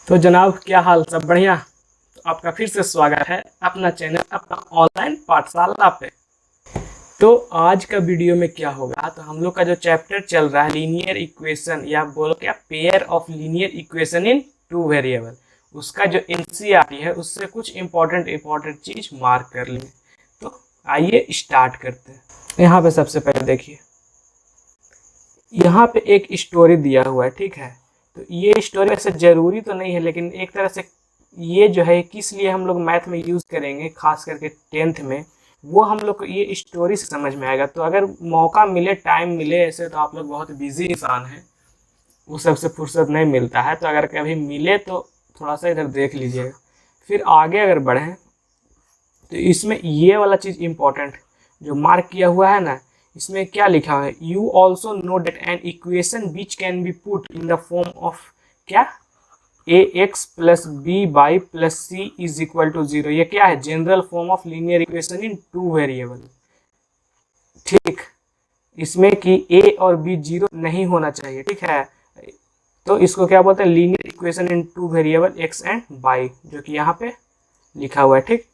तो जनाब, क्या हाल? सब बढ़िया? तो आपका फिर से स्वागत है अपना चैनल, अपना ऑनलाइन पाठशाला पे। तो आज का वीडियो में क्या होगा, तो हम लोग का जो चैप्टर चल रहा है लीनियर इक्वेशन, या बोलो क्या, pair of linear equation in two variable, उसका जो एनसीईआरटी है उससे कुछ इंपॉर्टेंट चीज मार्क कर लेंगे। तो आइए स्टार्ट करते हैं। यहाँ पे सबसे पहले देखिए, यहाँ पे एक स्टोरी दिया हुआ है, ठीक है। तो ये स्टोरी वैसे जरूरी तो नहीं है, लेकिन एक तरह से ये जो है किस लिए हम लोग मैथ में यूज़ करेंगे, खास करके 10th में, वो हम लोग को ये स्टोरी से समझ में आएगा। तो अगर मौका मिले, टाइम मिले, ऐसे तो आप लोग बहुत बिजी इंसान हैं, वो सबसे फुर्सत नहीं मिलता है, तो अगर कभी मिले तो थोड़ा सा इधर देख लीजिएगा। फिर आगे अगर बढ़ें तो इसमें ये वाला चीज़ इम्पोर्टेंट जो मार्क किया हुआ है ना, इसमें क्या लिखा हुआ है, you also know that an equation which can be put in the form of क्या, a x plus b y plus c is equal to 0। ये क्या है, general form of linear equation in two variable. ठीक, इसमें कि ए और B 0 नहीं होना चाहिए, ठीक है। तो इसको क्या बोलते हैं, linear equation in two variable X and Y, जो कि यहाँ पे लिखा हुआ है, ठीक।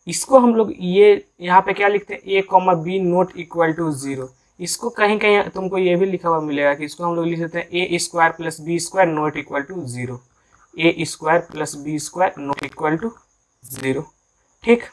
इसको हम लोग ये यहाँ पे क्या लिखते हैं, a comma b not equal to 0। इसको कहीं कहीं तुमको ये भी लिखा हुआ मिलेगा कि इसको हम लोग लिख देते हैं a square plus b square not equal to 0। A square plus b square not equal to 0, ठीक।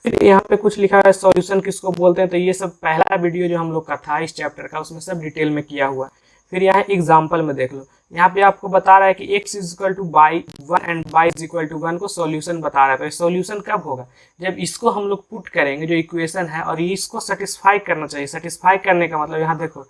फिर यहाँ पे कुछ लिखा है सॉल्यूशन किसको बोलते हैं, तो ये सब पहला वीडियो जो हम लोग का था इस चैप्टर का, उसमें सब डिटेल में किया हुआ। फिर यहाँ एग्जाम्पल में देख लो, यहाँ पे आपको बता रहा है कि x is equal to by 1 and y is equal to 1 को सॉल्यूशन बता रहा है। तो सॉल्यूशन कब होगा, जब इसको हम लोग पुट करेंगे, जो इक्वेशन है, और ये इसको सेटिस्फाई करना चाहिए। सेटिस्फाई करने का मतलब यहाँ देखो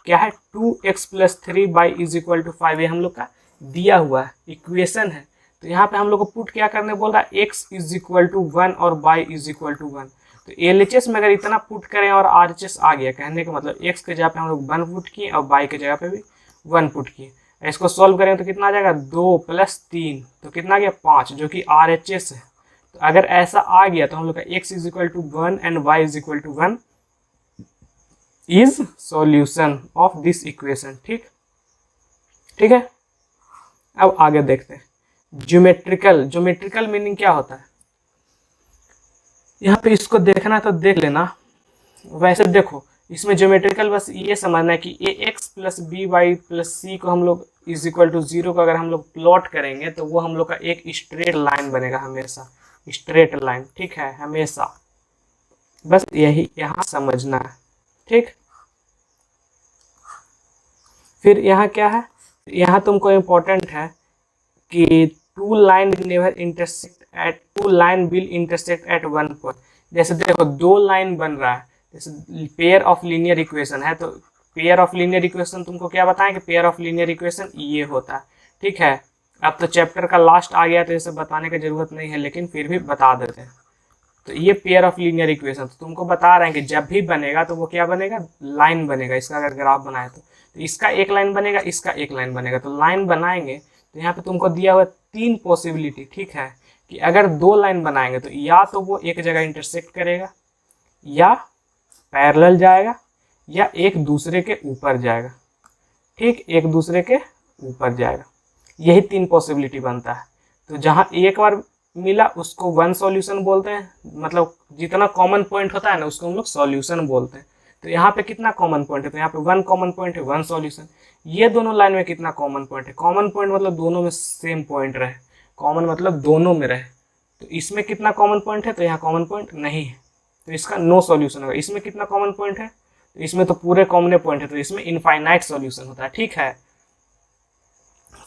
क्या है, 2x plus 3y is equal to 5, ये हम लोग का दिया हुआ है, इक्वेशन है। तो यहाँ पे हम लोग को पुट क्या करने बोल रहा है, x इज इक्वल टू 1 और y इज इक्वल टू 1। तो LHS में अगर इतना पुट करें और RHS आ गया, कहने का मतलब x के जगह पे हम लोग 1 पुट किए और y के जगह पे भी 1 पुट किए। इसको सॉल्व करें तो कितना आ जाएगा, 2 प्लस 3, तो कितना आ गया 5, जो कि RHS है। तो अगर ऐसा आ गया तो हम लोग का x is equal to 1 and y is equal to 1 is solution of this equation, ठीक। ठीक है, अब आगे देखते हैं। ज्योमेट्रिकल मीनिंग क्या होता है, यहाँ पे इसको देखना है तो देख लेना। वैसे देखो, इसमें ज्योमेट्रिकल बस ये समझना है कि a x plus b y plus c को हम लोग इज इक्वल टू 0 को अगर हम लोग प्लॉट करेंगे तो वो हम लोग का एक स्ट्रेट लाइन बनेगा, हमेशा स्ट्रेट लाइन, ठीक है, हमेशा। बस यही यहाँ समझना है, ठीक। फिर यहाँ क्या है, यहाँ तुमको इम्पोर्टेंट है कि two line will intersect at 1 point. जैसे देखो, दो लाइन बन रहा है, जैसे पेयर ऑफ लीनियर इक्वेशन है, तो पेयर ऑफ लीनियर इक्वेशन तुमको क्या बताएं कि पेयर ऑफ लीनियर इक्वेशन ये होता है, ठीक है। अब तो चैप्टर का लास्ट आ गया तो ये सब बताने की जरूरत नहीं है, लेकिन फिर भी बता देते हैं। तो ये पेयर ऑफ लीनियर इक्वेशन तो तुमको बता रहे हैं कि जब भी बनेगा तो वो क्या बनेगा, लाइन बनेगा। इसका अगर ग्राफ बनाए तो इसका एक लाइन बनेगा, इसका एक लाइन बनेगा। तो लाइन बनाएंगे तो यहाँ पे तुमको दिया हुआ 3 पॉसिबिलिटी, ठीक है, कि अगर 2 लाइन बनाएंगे तो या तो वो एक जगह इंटरसेक्ट करेगा, या पैरेलल जाएगा, या एक दूसरे के ऊपर जाएगा, ठीक, एक दूसरे के ऊपर जाएगा। यही 3 पॉसिबिलिटी बनता है। तो जहाँ एक बार मिला उसको 1 सॉल्यूशन बोलते हैं, मतलब जितना कॉमन पॉइंट होता है ना उसको हम लोग सॉल्यूशन बोलते हैं। तो यहाँ पे कितना कॉमन पॉइंट है, तो यहाँ पे 1 कॉमन पॉइंट है, 1 सॉल्यूशन। ये दोनों लाइन में कितना कॉमन पॉइंट है, कॉमन पॉइंट मतलब दोनों में सेम पॉइंट रहे, कॉमन मतलब दोनों में रहे। तो इसमें कितना कॉमन पॉइंट है, तो यहाँ कॉमन पॉइंट नहीं है, तो इसका नो सॉल्यूशन होगा। इसमें कितना कॉमन पॉइंट है, तो इसमें तो पूरे कॉमन पॉइंट है, तो इसमें इनफाइनाइट सॉल्यूशन होता है, ठीक है।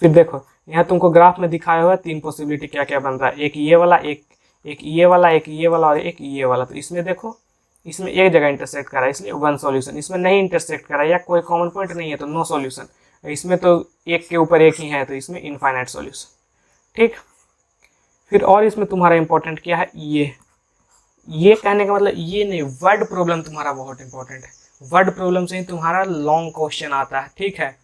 फिर देखो, यहाँ तुमको ग्राफ में दिखाया हुआ 3 पॉसिबिलिटी क्या क्या बन रहा है, एक ये वाला, एक ये वाला, एक ये वाला और एक ये वाला। तो इसमें देखो, इसमें एक जगह इंटरसेक्ट कर रहा है, इसलिए 1 सॉल्यूशन। इसमें नहीं इंटरसेक्ट कर रहा है या कोई कॉमन पॉइंट नहीं है, तो नो सॉल्यूशन। इसमें तो एक के ऊपर एक ही है, तो इसमें इनफाइनाइट सॉल्यूशन, ठीक। फिर और इसमें तुम्हारा इंपॉर्टेंट क्या है, ये कहने का मतलब ये नहीं, वर्ड प्रॉब्लम तुम्हारा बहुत इंपॉर्टेंट है। वर्ड प्रॉब्लम से ही तुम्हारा लॉन्ग क्वेश्चन आता है, ठीक है,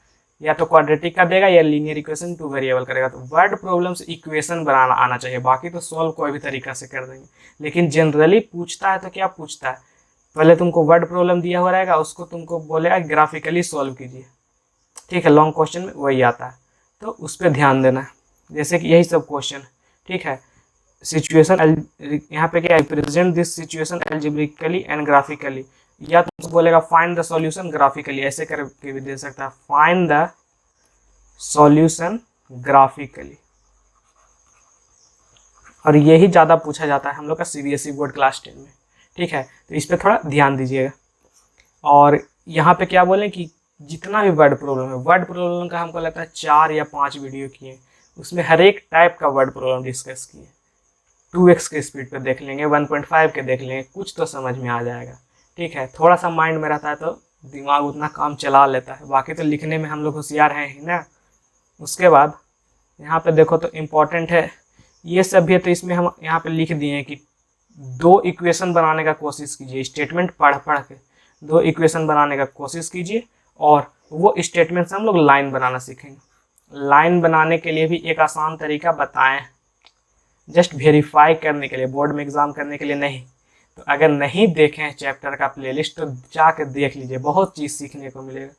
या तो क्वाड्रेटिक का देगा या लीनियर इक्वेशन टू वेरिएबल करेगा। तो वर्ड प्रॉब्लम से इक्वेशन बनाना आना चाहिए, बाकी तो सॉल्व कोई भी तरीका से कर देंगे। लेकिन जनरली पूछता है तो क्या पूछता है, पहले तुमको वर्ड प्रॉब्लम दिया हुआ रहेगा, उसको तुमको बोलेगा ग्राफिकली सॉल्व कीजिए, ठीक है, लॉन्ग क्वेश्चन में वही आता है। तो उस पर ध्यान देना है, जैसे कि यही सब क्वेश्चन, ठीक है। सिचुएशन यहाँ पे क्या है, present this situation algebraically and graphically, या तुमको बोलेगा फाइंड द सॉल्यूशन ग्राफिकली, ऐसे करके भी दे सकता है, फाइंड द सॉल्यूशन ग्राफिकली। और यही ज़्यादा पूछा जाता है हम लोग का सीबीएसई बोर्ड क्लास 10 में, ठीक है। तो इस पर थोड़ा ध्यान दीजिएगा। और यहाँ पे क्या बोलें कि जितना भी वर्ड प्रॉब्लम है, वर्ड प्रॉब्लम का हमको लगता है 4 या 5 वीडियो किए, उसमें हर एक टाइप का वर्ड प्रॉब्लम डिस्कस किए। 2x के स्पीड पे देख लेंगे, 1.5 के देख लेंगे, कुछ तो समझ में आ जाएगा, ठीक है। थोड़ा सा माइंड में रहता है तो दिमाग उतना काम चला लेता है, बाकी तो लिखने में हम लोग होशियार हैं ही ना। उसके बाद यहाँ पे देखो तो इम्पोर्टेंट है ये सब भी है, तो इसमें हम यहाँ पे लिख दिए हैं कि 2 इक्वेशन बनाने का कोशिश कीजिए, स्टेटमेंट पढ़ के 2 इक्वेशन बनाने का कोशिश कीजिए, और वो स्टेटमेंट से हम लोग लाइन बनाना सीखेंगे। लाइन बनाने के लिए भी एक आसान तरीका बताएं, जस्ट वेरीफाई करने के लिए, बोर्ड में एग्जाम करने के लिए नहीं। तो अगर नहीं देखें चैप्टर का प्लेलिस्ट तो जाके देख लीजिए, बहुत चीज़ सीखने को मिलेगा,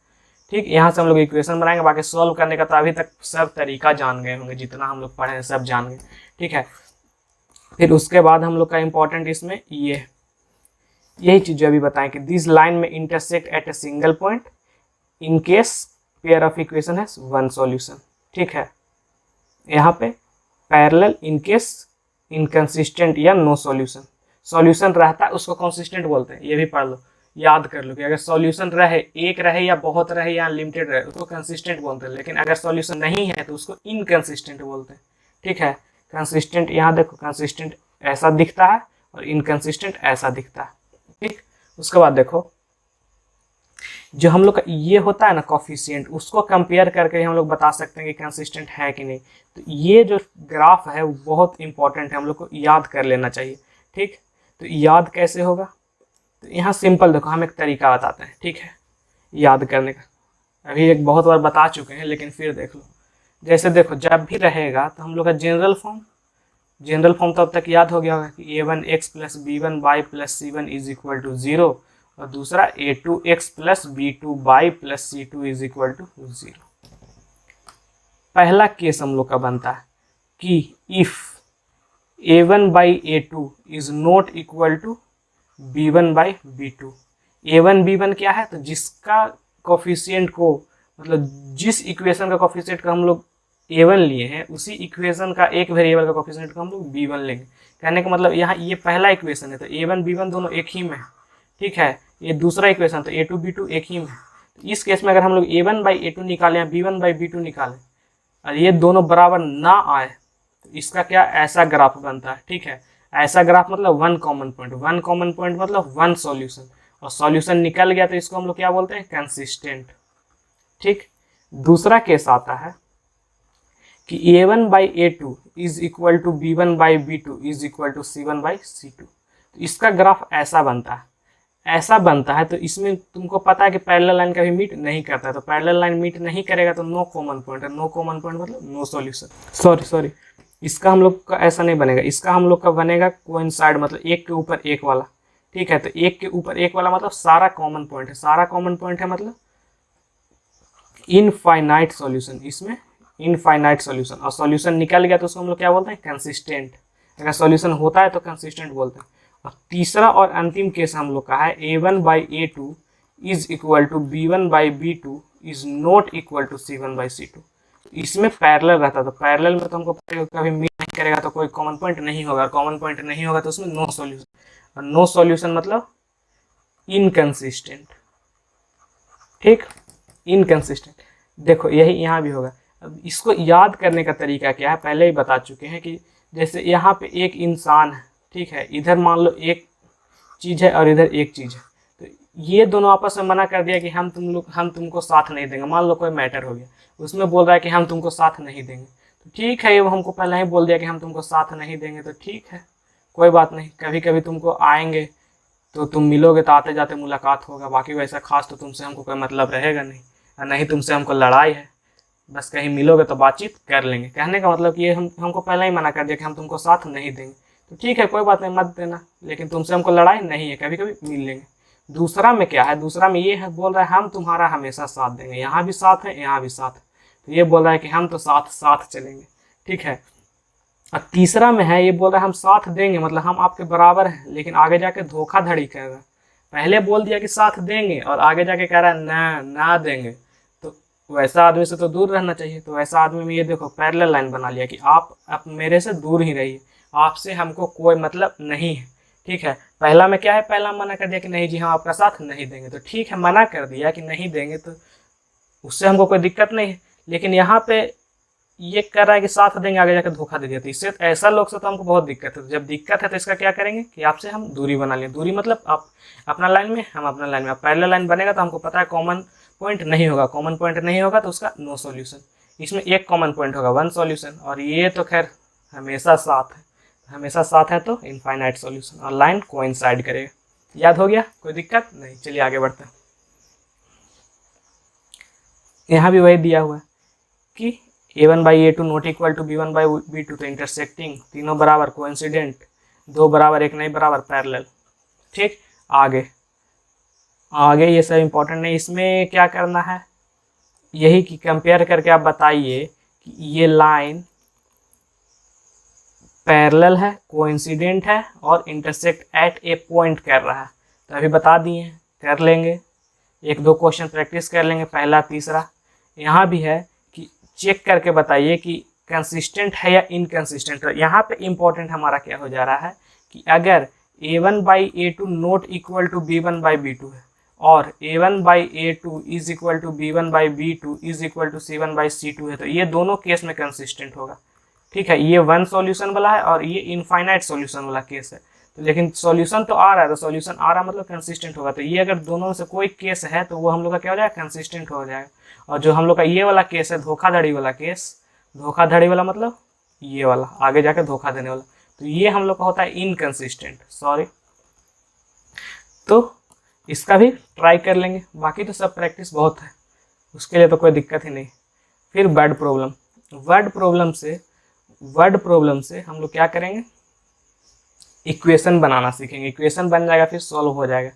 ठीक। यहाँ से हम लोग इक्वेशन बनाएंगे, बाकी सॉल्व करने का तो अभी तक सब तरीका जान गए होंगे, जितना हम लोग पढ़े हैं सब जान गए, ठीक है। फिर उसके बाद हम लोग का इम्पोर्टेंट इसमें यही चीज़ जो अभी बताएं कि दिस लाइन में intersect at a single point in case pair of equation है 1 सॉल्यूशन, ठीक है। यहाँ पे पैरेलल इन केस इनकंसिस्टेंट या नो सॉल्यूशन, सॉल्यूशन रहता है उसको कंसिस्टेंट बोलते हैं, ये भी पढ़ लो, याद कर लो कि अगर सॉल्यूशन रहे, एक रहे या बहुत रहे या लिमिटेड रहे, उसको कंसिस्टेंट बोलते हैं, लेकिन अगर सॉल्यूशन नहीं है तो उसको इनकंसिस्टेंट बोलते हैं, ठीक है। कंसिस्टेंट यहाँ देखो, कंसिस्टेंट ऐसा दिखता है और इनकंसिस्टेंट ऐसा दिखता है, ठीक। उसके बाद देखो जो हम लोग का ये होता है ना कोफिशिएंट, उसको कंपेयर करके हम लोग बता सकते हैं कि कंसिस्टेंट है कि नहीं। तो ये जो ग्राफ है वो बहुत इंपॉर्टेंट है, हम लोग को याद कर लेना चाहिए, ठीक। तो याद कैसे होगा, तो यहाँ सिंपल देखो, हम एक तरीका बताते हैं, ठीक है, याद करने का। अभी एक बहुत बार बता चुके हैं लेकिन फिर देख लो। जैसे देखो जब भी रहेगा तो हम लोग का जनरल फॉर्म तो अब तक याद हो गया होगा कि a1x plus b1y plus c1 is equal to 0, और दूसरा a2x plus b2y plus c2 is equal to 0। पहला केस हम लोग का बनता है कि if a1 by a2 is not equal to b1 by b2। a1 b1 क्या है, तो जिसका कोफिशिएंट को, मतलब जिस इक्वेशन का कोफिशिएंट का हम लोग a1 लिए हैं, उसी इक्वेशन का एक वेरिएबल का कोफिशिएंट को हम लोग b1 लेंगे। कहने का मतलब यहाँ ये पहला इक्वेशन है तो a1 b1 दोनों एक ही में है, ठीक है। ये दूसरा इक्वेशन तो a2 b2 एक ही में है। तो इस केस में अगर हम लोग a1 बाई a2 निकालें या b1 बाई b2 निकालें और ये दोनों बराबर ना आए तो इसका क्या ऐसा ग्राफ बनता है, ठीक है। ऐसा ग्राफ मतलब 1 कॉमन पॉइंट मतलब 1 सॉल्यूशन, और सॉल्यूशन निकल गया तो इसको हम लोग क्या बोलते हैं, कंसिस्टेंट, ठीक। दूसरा केस आता है कि a1 by a2 is equal to b1 by b2 is equal to c1 by c2। तो इसका ग्राफ ऐसा बनता है, तो इसमें तुमको पता है कि पैरेलल लाइन कभी मीट नहीं करता है, तो पैरेलल लाइन मीट नहीं करेगा तो नो कॉमन पॉइंट है, नो कॉमन पॉइंट मतलब नो सॉल्यूशन। सॉरी इसका हम लोग का ऐसा नहीं बनेगा, इसका हम लोग का बनेगा कोइंसाइड, मतलब एक के ऊपर एक वाला, ठीक है। तो एक के ऊपर एक वाला मतलब सारा कॉमन पॉइंट है, मतलब इनफाइनाइट सॉल्यूशन, इसमें इनफाइनाइट सॉल्यूशन, और सॉल्यूशन निकल गया तो उसको हम लोग क्या बोलते हैं, कंसिस्टेंट। अगर सॉल्यूशन होता है तो कंसिस्टेंट बोलते हैं। और तीसरा और अंतिम केस हम लोग का है a1 by a2 is equal to b1 by b2 is not equal to c1 by c2। इसमें पैरेलल रहता है, तो पैरेलल में तो हमको कभी मीट नहीं करेगा तो कोई कॉमन पॉइंट नहीं होगा, और कॉमन पॉइंट नहीं होगा तो उसमें नो सॉल्यूशन, और नो सॉल्यूशन मतलब इनकंसिस्टेंट, ठीक, इनकंसिस्टेंट। देखो यही यहाँ भी होगा। अब इसको याद करने का तरीका क्या है, पहले ही बता चुके हैं कि जैसे यहाँ पे एक इंसान है, ठीक है, इधर मान लो एक चीज़ है और इधर एक चीज़ है, तो ये दोनों आपस में मना कर दिया कि हम तुमको साथ नहीं देंगे। मान लो कोई मैटर हो गया, उसमें बोल रहा है कि हम तुमको साथ नहीं देंगे, तो ठीक है, ये हमको पहले ही बोल दिया कि हम तुमको साथ नहीं देंगे, तो ठीक है, कोई बात नहीं। कभी कभी तुमको आएंगे तो तुम मिलोगे तो आते जाते मुलाकात होगा, बाकी वैसा खास तो तुमसे हमको कोई मतलब रहेगा नहीं, और नहीं तुमसे हमको लड़ाई है, बस कहीं मिलोगे तो बातचीत कर लेंगे। कहने का मतलब कि ये हमको पहले ही मना कर दिया कि हम तुमको साथ नहीं देंगे, तो ठीक है, कोई बात नहीं, मत देना, लेकिन तुमसे हमको लड़ाई नहीं है, कभी कभी मिल लेंगे। दूसरा में क्या है, दूसरा में ये है, बोल रहा है हम तुम्हारा हमेशा साथ देंगे, यहाँ भी साथ है यहाँ भी साथ है, तो ये बोल रहा है कि हम तो साथ साथ चलेंगे, ठीक है। और तीसरा में है, ये बोल रहा है हम साथ देंगे, मतलब हम आपके बराबर हैं, लेकिन आगे जाके धोखाधड़ी कर रहा है। पहले बोल दिया कि साथ देंगे और आगे जाके कह रहा है ना देंगे, तो वैसा आदमी से तो दूर रहना चाहिए। तो वैसा आदमी में ये देखो पैरेलल लाइन बना लिया कि आप मेरे से दूर ही रहिए, आपसे हमको कोई मतलब नहीं है, ठीक है। पहला में क्या है, पहला मना कर दिया कि नहीं जी हम आपका साथ नहीं देंगे, तो ठीक है मना कर दिया कि नहीं देंगे, तो उससे हमको कोई दिक्कत नहीं है। लेकिन यहाँ पे ये कर रहा है कि साथ देंगे, आगे जाकर धोखा दे दिया, तो इससे ऐसा लोग से तो हमको बहुत दिक्कत है। तो जब दिक्कत है तो इसका क्या करेंगे कि आपसे हम दूरी बना लें। दूरी मतलब आप अपना लाइन में, हम अपना लाइन में। अब पैरेलल लाइन बनेगा तो हमको पता है कॉमन पॉइंट नहीं होगा, कॉमन पॉइंट नहीं होगा तो उसका नो सॉल्यूशन। इसमें एक कॉमन पॉइंट होगा, वन सॉल्यूशन, और ये तो खैर हमेशा साथ है, हमेशा साथ है तो इनफाइनाइट सॉल्यूशन, और लाइन कोइंसाइड करेगा। याद हो गया, कोई दिक्कत नहीं। चलिए आगे बढ़ते हैं। यहाँ भी वही दिया हुआ है कि a1/a2 not equal to b1/b2, तो इंटरसेक्टिंग, तीनों बराबर, कोइंसिडेंट, दो बराबर एक नहीं बराबर, पैरेलल, ठीक। आगे ये सब इंपॉर्टेंट नहीं, इसमें क्या करना है यही कि कंपेयर करके आप बताइए कि ये लाइन पैरेलल है, कोइंसिडेंट है और इंटरसेक्ट एट ए पॉइंट कर रहा है। तो अभी बता दिए, कर लेंगे, एक दो क्वेश्चन प्रैक्टिस कर लेंगे, पहला तीसरा। यहाँ भी है कि चेक करके बताइए कि कंसिस्टेंट है या इनकंसिस्टेंट है। यहाँ पे इंपॉर्टेंट हमारा क्या हो जा रहा है कि अगर a1/a2 not equal to b1/b2 है और a1/a2 is equal to b1/b2 is equal to c1/c2 है, तो ये दोनों केस में कंसिस्टेंट होगा, ठीक है। ये वन सॉल्यूशन वाला है और ये इनफाइनाइट सॉल्यूशन वाला केस है। तो लेकिन सॉल्यूशन तो आ रहा है, तो सॉल्यूशन आ रहा मतलब कंसिस्टेंट होगा। तो ये अगर दोनों में से कोई केस है तो वो हम लोग का क्या हो जाएगा, कंसिस्टेंट हो जाएगा। और जो हम लोग का ये वाला केस है, धोखाधड़ी वाला केस, धोखाधड़ी वाला मतलब ये वाला आगे जाकर धोखा देने वाला, तो ये हम लोग का होता है इनकंसिस्टेंट, सॉरी। तो इसका भी ट्राई कर लेंगे, बाकी तो सब प्रैक्टिस बहुत है, उसके लिए तो कोई दिक्कत ही नहीं। फिर वर्ड प्रॉब्लम, वर्ड प्रॉब्लम से हम लोग क्या करेंगे, इक्वेशन बनाना सीखेंगे। इक्वेशन बन जाएगा फिर सॉल्व हो जाएगा।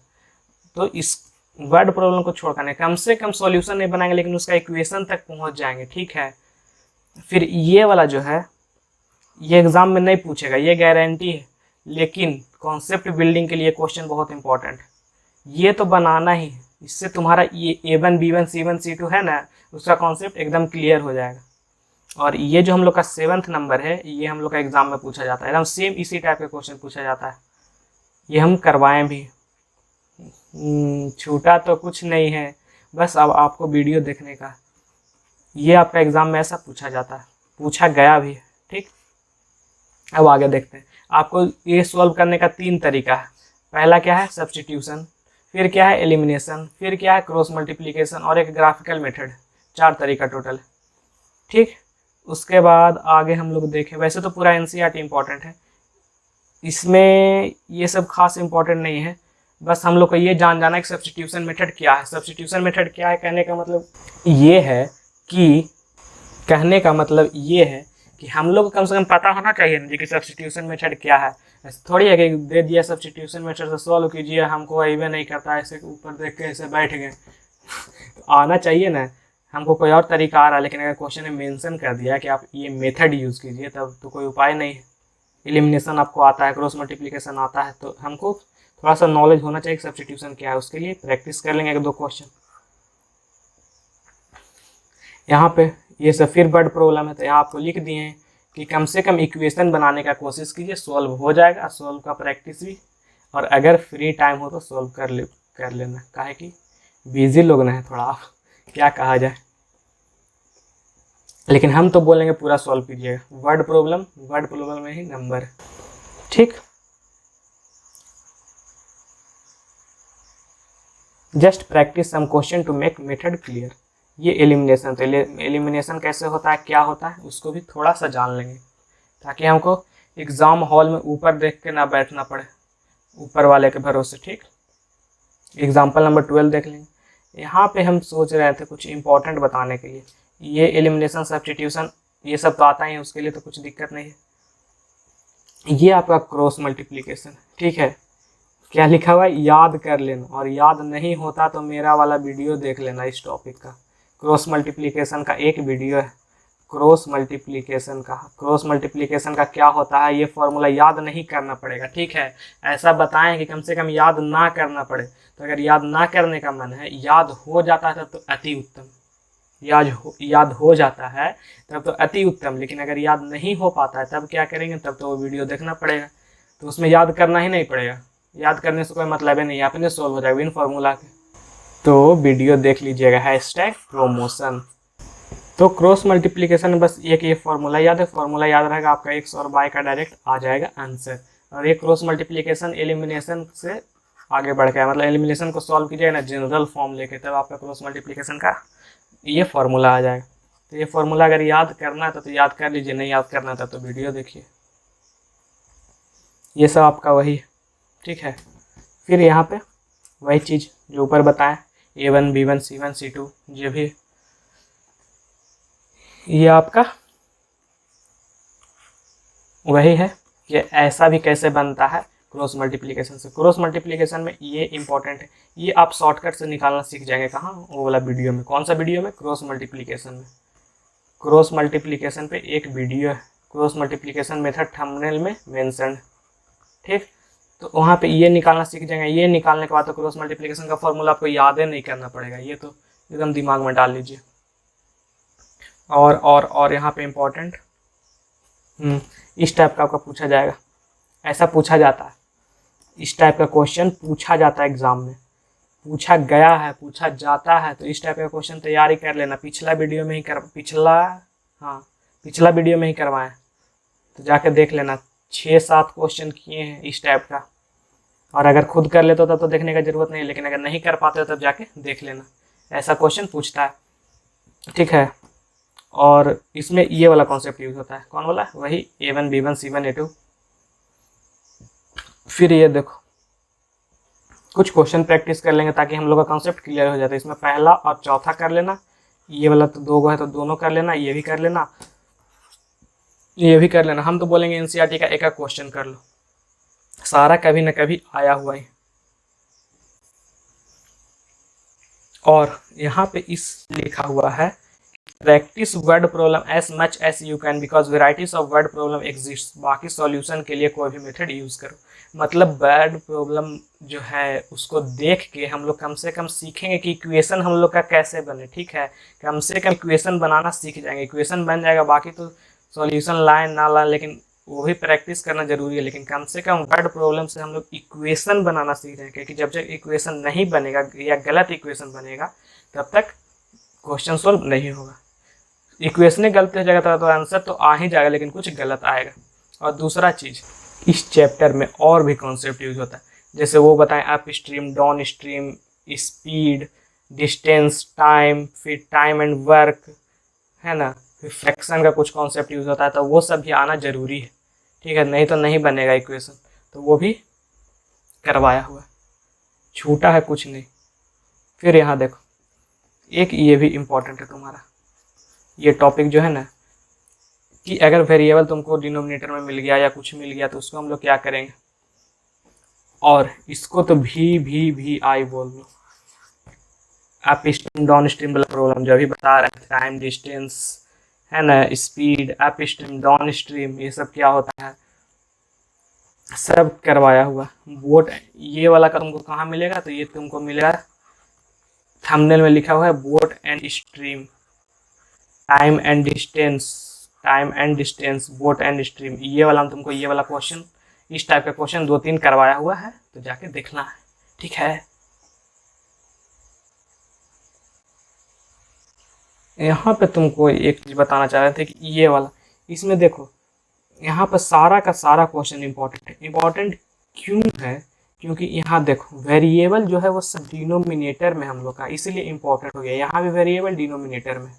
तो इस वर्ड प्रॉब्लम को छोड़कर कम से कम सॉल्यूशन नहीं बनाएंगे, लेकिन उसका इक्वेशन तक पहुंच जाएंगे, ठीक है। फिर ये वाला जो है ये एग्जाम में नहीं पूछेगा, ये गारंटी है, लेकिन कॉन्सेप्ट बिल्डिंग के लिए क्वेश्चन बहुत इंपॉर्टेंट, ये तो बनाना ही। इससे तुम्हारा ये a1 b1 c1 c2 है ना, उसका कॉन्सेप्ट एकदम क्लियर हो जाएगा। और ये जो हम लोग का 7th नंबर है, ये हम लोग का एग्जाम में पूछा जाता है, एकदम सेम इसी टाइप का क्वेश्चन पूछा जाता है। ये हम करवाएं भी, छूटा तो कुछ नहीं है, बस अब आपको वीडियो देखने का। ये आपका एग्जाम में ऐसा पूछा जाता है, पूछा गया भी है, ठीक। अब आगे देखते हैं। आपको ये सॉल्व करने का 3 तरीका है। पहला क्या है, सब्स्टिट्यूशन, फिर क्या है एलिमिनेशन, फिर क्या है क्रॉस मल्टीप्लिकेशन, और एक ग्राफिकल मेथड। 4 तरीका टोटल, ठीक। उसके बाद आगे हम लोग देखें, वैसे तो पूरा एनसीईआरटी इंपॉर्टेंट है, इसमें ये सब खास इंपॉर्टेंट नहीं है, बस हम लोग को ये जान जाना है कि सब्स्टिट्यूशन मेथड क्या है। सब्स्टिट्यूशन मेथड क्या है, कहने का मतलब ये है कि हम लोग को कम से कम पता होना चाहिए ना कि सब्स्टिट्यूशन मेथड क्या है। ऐसे थोड़ी है कि दे दिया सब्स्टिट्यूशन मेथड से सॉल्व कीजिए, हमको अइबे नहीं करता, ऐसे ऊपर देख के ऐसे बैठ गए। तो आना चाहिए ना, हमको कोई और तरीका आ रहा है, लेकिन अगर क्वेश्चन में मेंशन कर दिया कि आप ये मेथड यूज़ कीजिए, तब तो कोई उपाय नहीं है। एलिमिनेशन आपको आता है, क्रॉस मल्टीप्लिकेशन आता है, तो हमको थोड़ा सा नॉलेज होना चाहिए कि सब्स्टिट्यूशन क्या है। उसके लिए प्रैक्टिस कर लेंगे 1-2 क्वेश्चन। यहाँ पे ये सब फिर वर्ड प्रॉब्लम है, तो यहाँ आपको लिख दिए हैं कि कम से कम इक्वेशन बनाने का कोशिश कीजिए, सॉल्व हो जाएगा। सॉल्व का प्रैक्टिस भी, और अगर फ्री टाइम हो तो सॉल्व कर लेना, काहे कि बिजी लोग ना है थोड़ा, आप क्या कहा जाए, लेकिन हम तो बोलेंगे पूरा सॉल्व कीजिएगा। वर्ड प्रॉब्लम में ही नंबर, ठीक। Just practice some question to make method clear. ये एलिमिनेशन, तो एलिमिनेशन कैसे होता है, क्या होता है, उसको भी थोड़ा सा जान लेंगे, ताकि हमको एग्ज़ाम हॉल में ऊपर देख के ना बैठना पड़े, ऊपर वाले के भरोसे, ठीक। एग्जाम्पल नंबर 12 देख लेंगे। यहाँ पे हम सोच रहे थे कुछ इंपॉर्टेंट बताने के लिए, ये एलिमिनेशन, सब्स्टिट्यूशन, ये सब तो आता ही है, उसके लिए तो कुछ दिक्कत नहीं है। ये आपका क्रॉस मल्टीप्लिकेशन, ठीक है। क्या लिखा हुआ है, याद कर लेना, और याद नहीं होता तो मेरा वाला वीडियो देख लेना इस टॉपिक का, क्रॉस मल्टीप्लिकेशन का एक वीडियो है, क्रॉस मल्टीप्लिकेशन का क्या होता है ये फॉर्मूला याद नहीं करना पड़ेगा, ठीक है। ऐसा बताएं कि कम से कम याद ना करना पड़े। तो अगर याद ना करने का मन है, याद हो जाता है तब तो अति उत्तम, याद हो जाता है तब तो अति उत्तम, लेकिन अगर याद नहीं हो पाता है तब क्या करेंगे, तब तो वो वीडियो देखना पड़ेगा। तो उसमें याद करना ही नहीं पड़ेगा, याद करने से कोई मतलब ही नहीं है, अपने सोल्व हो जाएगा बिन फॉर्मूला के। तो वीडियो देख लीजिएगा, #promotion। तो क्रॉस मल्टीप्लिकेशन में बस एक ये फॉर्मूला याद है, फॉर्मूला याद रहेगा आपका x और y का डायरेक्ट आ जाएगा आंसर। और ये क्रॉस मल्टीप्लिकेशन एलिमिनेशन से आगे बढ़ गया, मतलब एलिमिनेशन को सॉल्व कीजिएगा ना जनरल फॉर्म लेके, तब आपका क्रॉस मल्टीप्लिकेशन का ये फॉर्मूला आ जाएगा। तो ये फॉर्मूला अगर याद करना है तो याद कर लीजिए, नहीं याद करना था तो वीडियो देखिए। ये सब आपका वही, ठीक है। फिर यहाँ पे वही चीज़ जो ऊपर बताएं, A1 B1 C1 C2 जो भी, ये आपका वही है कि ऐसा भी कैसे बनता है क्रॉस मल्टीप्लिकेशन से। क्रॉस मल्टीप्लिकेशन में ये इंपॉर्टेंट है, ये आप शॉर्टकट से निकालना सीख जाएंगे। कहाँ? वो वाला वीडियो में। कौन सा वीडियो में? क्रॉस मल्टीप्लिकेशन में। क्रॉस मल्टीप्लिकेशन पे एक वीडियो है, क्रॉस मल्टीप्लिकेशन मेथड थंबनेल में मेंशन, ठीक। तो वहाँ पे ये निकालना सीख जाएंगे। ये निकालने के बाद तो क्रॉस मल्टीप्लिकेशन का फॉर्मूला आपको याद ही नहीं करना पड़ेगा, ये तो एकदम दिमाग में डाल लीजिए। और यहाँ पे इम्पोर्टेंट इस टाइप का आपका पूछा जाएगा, ऐसा पूछा जाता है, इस टाइप का क्वेश्चन पूछा जाता है एग्जाम में, पूछा गया है, पूछा जाता है। तो इस टाइप का क्वेश्चन तैयारी कर लेना। पिछला वीडियो में ही पिछला वीडियो में ही करवाएं, तो जाके देख लेना। 6-7 क्वेश्चन किए हैं इस टाइप का। और अगर खुद कर लेते हो तब तो देखने का जरूरत नहीं, लेकिन अगर नहीं कर पाते हो तब जाके देख लेना, ऐसा क्वेश्चन पूछता है, ठीक है। और इसमें ये वाला कॉन्सेप्ट यूज होता है, कौन वाला? वही A1 B1 C1 A2। फिर ये देखो, कुछ क्वेश्चन प्रैक्टिस कर लेंगे ताकि हम लोग का कॉन्सेप्ट क्लियर हो जाता है। इसमें पहला और चौथा कर लेना, ये वाला तो 2 है तो दोनों कर लेना, ये भी कर लेना, ये भी कर लेना। हम तो बोलेंगे NCERT का एक क्वेश्चन कर लो, सारा कभी ना कभी आया हुआ है। और यहाँ पे इस लिखा हुआ है, practice word problem as much as you can because varieties of word problem exist. बाकी सॉल्यूशन के लिए कोई भी मेथड यूज करो। मतलब वर्ड प्रॉब्लम जो है उसको देख के हम लोग कम से कम सीखेंगे कि इक्वेशन हम लोग का कैसे बने, ठीक है। कम से कम इक्वेशन बनाना सीख जाएंगे, इक्वेशन बन जाएगा, बाकी तो सॉल्यूशन लाएं ना लाएं, लेकिन वो भी प्रैक्टिस करना जरूरी है। लेकिन कम से कम वर्ड प्रॉब्लम से हम लोग इक्वेशन बनाना सीख रहे हैं, क्योंकि जब तक इक्वेशन नहीं बनेगा या गलत इक्वेशन बनेगा तब तक क्वेश्चन सोल्व नहीं होगा। इक्वेशन गलत हो जाएगा तो आंसर तो आ ही जाएगा, लेकिन कुछ गलत आएगा। और दूसरा चीज़, इस चैप्टर में और भी कॉन्सेप्ट यूज होता है, जैसे वो बताएं up stream, down stream, speed, distance, time, फिर टाइम एंड वर्क, है ना। फिर फ्रैक्शन का कुछ कॉन्सेप्ट यूज होता है, तो वो सब भी आना जरूरी है, ठीक है, नहीं तो नहीं बनेगा इक्वेशन। तो वो भी करवाया हुआ, छूटा है कुछ नहीं। फिर यहाँ देखो, एक ये भी इम्पोर्टेंट है तुम्हारा, ये टॉपिक जो है ना, कि अगर वेरिएबल तुमको डिनोमिनेटर में मिल गया या कुछ मिल गया तो उसको हम लोग क्या करेंगे। और इसको तो भी आई बोल लो, अप स्ट्रीम डाउन स्ट्रीम वाला प्रॉब्लम जो अभी बता रहे हैं, टाइम, डिस्टेंस, है ना, speed, up stream, down stream, ये सब क्या होता है, सब करवाया हुआ। बोट ये वाला का तुमको कहाँ मिलेगा, तो ये तुमको मिलेगा थंबनेल में लिखा हुआ है, boat and stream, time and distance, boat and stream. ये वाला तुमको, ये वाला क्वेश्चन, इस टाइप का क्वेश्चन 2-3 करवाया हुआ है, तो जाके देखना है, ठीक है। यहाँ पे तुमको एक चीज बताना चाह रहे थे कि ये वाला, इसमें देखो यहाँ पर सारा का सारा क्वेश्चन इंपॉर्टेंट है। इंपॉर्टेंट क्यों है? क्योंकि यहाँ देखो वेरिएबल जो है वो सब डिनोमिनेटर में हम लोग का, इसीलिए इंपॉर्टेंट हो गया। यहाँ भी वेरिएबल डिनोमिनेटर में,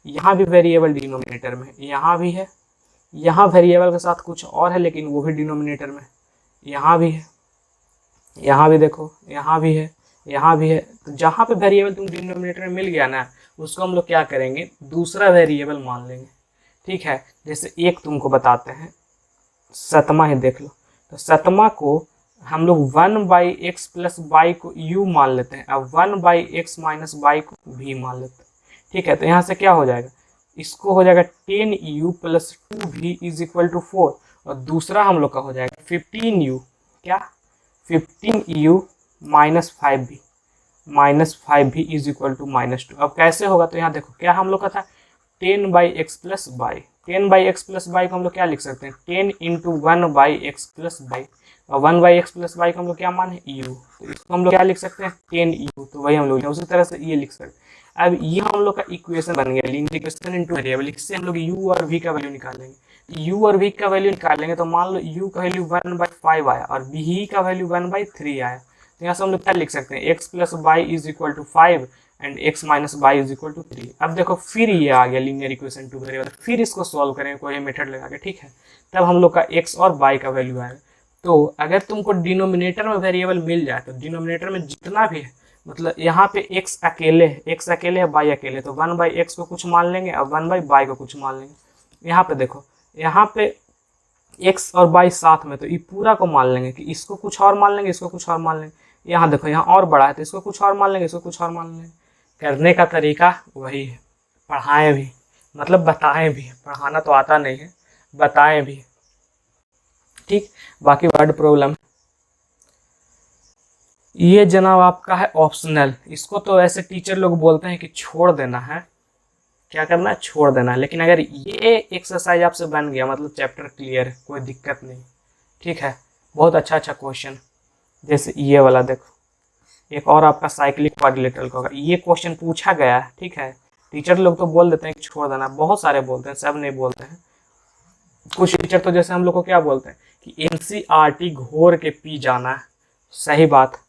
यहाँ भी वेरिएबल डिनोमिनेटर में, यहाँ भी है, यहाँ वेरिएबल के साथ कुछ और है लेकिन वो भी डिनोमिनेटर में, यहाँ भी है, यहाँ भी देखो, यहाँ भी है, यहाँ भी है। तो जहाँ पे वेरिएबल तुम डिनोमिनेटर में मिल गया ना, उसको हम लोग क्या करेंगे, दूसरा वेरिएबल मान लेंगे, ठीक है। जैसे एक तुमको बताते हैं, सतमा ही देख लो, तो सतमा को हम लोग 1/x + y को u मान लेते हैं, अब 1/x - y को v मान लेते हैं, ठीक है, तो यहाँ से क्या हो जाएगा, इसको हो जाएगा 10u plus 2v is equal to 4, और दूसरा हम लोग का हो जाएगा 15u, क्या 15u minus 5v is equal to -2। अब कैसे होगा, तो यहाँ देखो क्या हम लोग का था 10/x plus by, 10/x plus by को हम लोग क्या लिख सकते हैं 10 इंटू 1/x प्लस बाई, और 1/x प्लस बाई का हम लोग क्या मान है u, तो इसको हम लोग क्या लिख सकते हैं 10u, तो वही हम लोग उसी तरह से ये लिख सकते हैं। अब ये हम लोग का इक्वेशन बन गया लीनियर इक्वेशन इनटू वेरिएबल, इससे हम लोग u और v का वैल्यू निकालेंगे। u और v का वैल्यू निकालेंगे तो मान लो u का वैल्यू 1/5 आया और v का वैल्यू 1/3 आया, तो यहाँ से हम लोग क्या लिख सकते हैं x plus by is equal to 5 and x minus by is equal to 3। अब देखो फिर ये आ गया लीनियर इक्वेशन टू वेरिएबल, फिर इसको सॉल्व करेंगे कोई मेथड लगा के, ठीक है, तब हम लोग का x और y का वैल्यू आएगा। तो अगर तुमको डिनोमिनेटर में वेरिएबल मिल जाए तो डिनोमिनेटर में जितना भी है, मतलब यहाँ पे x अकेले है, y अकेले, तो 1/x को कुछ मान लेंगे और 1/y को कुछ मान लेंगे। यहाँ पे देखो, यहाँ पे x और y साथ में, तो ये पूरा को मान लेंगे कि इसको कुछ और मान लेंगे, इसको कुछ और मान लेंगे। यहाँ देखो यहाँ और बड़ा है तो इसको कुछ और मान लेंगे, इसको कुछ और मान लेंगे। करने का तरीका वही है, पढ़ाएं भी, मतलब बताएं भी, पढ़ाना तो आता नहीं है, बताएं भी, ठीक। बाकी वर्ड प्रॉब्लम ये जनाब आपका है ऑप्शनल, इसको तो ऐसे टीचर लोग बोलते हैं कि छोड़ देना है, क्या करना है छोड़ देना है, लेकिन अगर ये एक्सरसाइज आपसे बन गया मतलब चैप्टर क्लियर है, कोई दिक्कत नहीं, ठीक है। बहुत अच्छा क्वेश्चन, जैसे ये वाला देखो, एक और आपका साइक्लिक क्वाड्रिलेटरल का होगा, ये क्वेश्चन पूछा गया है, ठीक है। टीचर लोग तो बोल देते हैं कि छोड़ देना, बहुत सारे बोलते हैं, सब नहीं बोलते हैं। कुछ टीचर तो जैसे हम लोग को क्या बोलते हैं कि एनसीईआरटी घोर के पी जाना है, सही बात।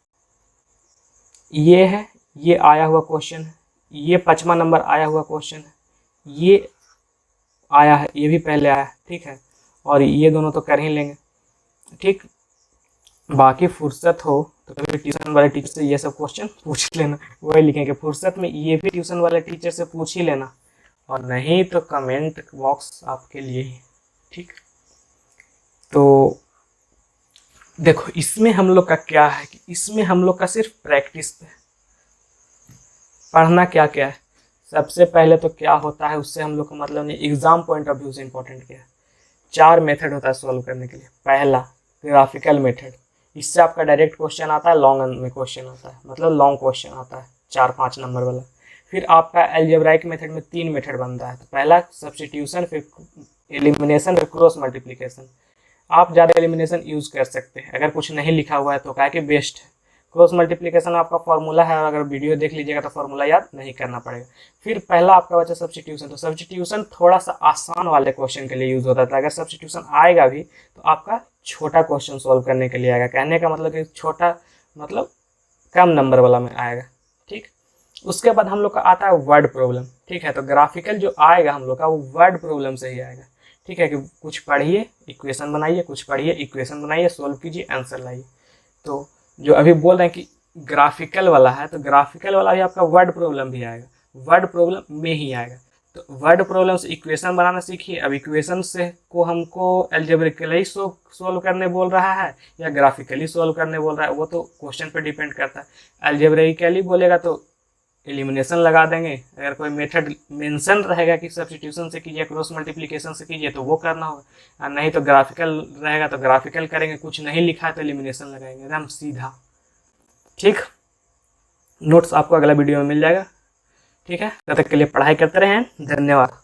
ये है, ये आया हुआ क्वेश्चन है, ये 5वां नंबर आया हुआ क्वेश्चन है, ये आया है, ये भी पहले आया है, ठीक है, और ये दोनों तो कर ही लेंगे, ठीक। बाकी फुर्सत हो तो कभी ट्यूशन वाले टीचर से ये सब क्वेश्चन पूछ लेना, वही लिखेंगे, फुर्सत में ये भी ट्यूशन वाले टीचर से पूछ ही लेना, और नहीं तो कमेंट बॉक्स आपके लिए ही, ठीक। तो देखो इसमें हम लोग का क्या है कि इसमें हम लोग का सिर्फ प्रैक्टिस पे पढ़ना क्या क्या है। सबसे पहले तो क्या होता है उससे हम लोग का मतलब नहीं, एग्जाम पॉइंट ऑफ व्यू से इंपॉर्टेंट क्या है, 4 मेथड होता है सॉल्व करने के लिए। पहला ग्राफिकल मेथड, इससे आपका डायरेक्ट क्वेश्चन आता है, लॉन्ग में क्वेश्चन आता है, मतलब लॉन्ग क्वेश्चन आता है 4-5 नंबर वाला। फिर आपका अलजेब्राइक मेथड में 3 मेथड बनता है, तो पहला सब्स्टिट्यूशन, फिर एलिमिनेशन, फिर क्रॉस मल्टीप्लिकेशन। आप ज़्यादा एलिमिनेशन यूज़ कर सकते हैं अगर कुछ नहीं लिखा हुआ है तो, क्या कि बेस्ट है। क्रॉस मल्टीप्लिकेशन आपका फॉर्मूला है, अगर वीडियो देख लीजिएगा तो फॉर्मूला याद नहीं करना पड़ेगा। फिर पहला आपका बचा सब्स्टिट्यूशन, तो सब्स्टिट्यूशन थोड़ा सा आसान वाले क्वेश्चन के लिए यूज़ होता था। अगर सब्स्टिट्यूशन आएगा भी तो आपका छोटा क्वेश्चन सॉल्व करने के लिए आएगा, कहने का मतलब कि छोटा मतलब कम नंबर वाला में आएगा, ठीक। उसके बाद हम लोग का आता है वर्ड प्रॉब्लम, ठीक है। तो ग्राफिकल जो आएगा हम लोग का वो वर्ड प्रॉब्लम से ही आएगा, ठीक है, कि कुछ पढ़िए इक्वेशन बनाइए, कुछ पढ़िए इक्वेशन बनाइए, सोल्व कीजिए, आंसर लाइए। तो जो अभी बोल रहे हैं कि ग्राफिकल वाला है, तो ग्राफिकल वाला भी आपका वर्ड प्रॉब्लम भी आएगा, वर्ड प्रॉब्लम में ही आएगा। तो वर्ड प्रॉब्लम से इक्वेशन बनाना सीखिए। अब इक्वेशन से को हमको अलजेब्रिकली सोल्व करने बोल रहा है या ग्राफिकली सोल्व करने बोल रहा है, वो तो क्वेश्चन पे डिपेंड करता है। अलजेब्रिकली बोलेगा तो एलिमिनेशन लगा देंगे, अगर कोई मेथड मेंशन रहेगा कि सब्स्टिट्यूशन से कीजिए, क्रॉस मल्टीप्लिकेशन से कीजिए, तो वो करना होगा, और नहीं तो ग्राफिकल रहेगा तो ग्राफिकल करेंगे, कुछ नहीं लिखा है तो एलिमिनेशन लगाएंगे, एकदम सीधा, ठीक। नोट्स आपको अगला वीडियो में मिल जाएगा, ठीक है। तब तक के लिए पढ़ाई करते रहें, धन्यवाद।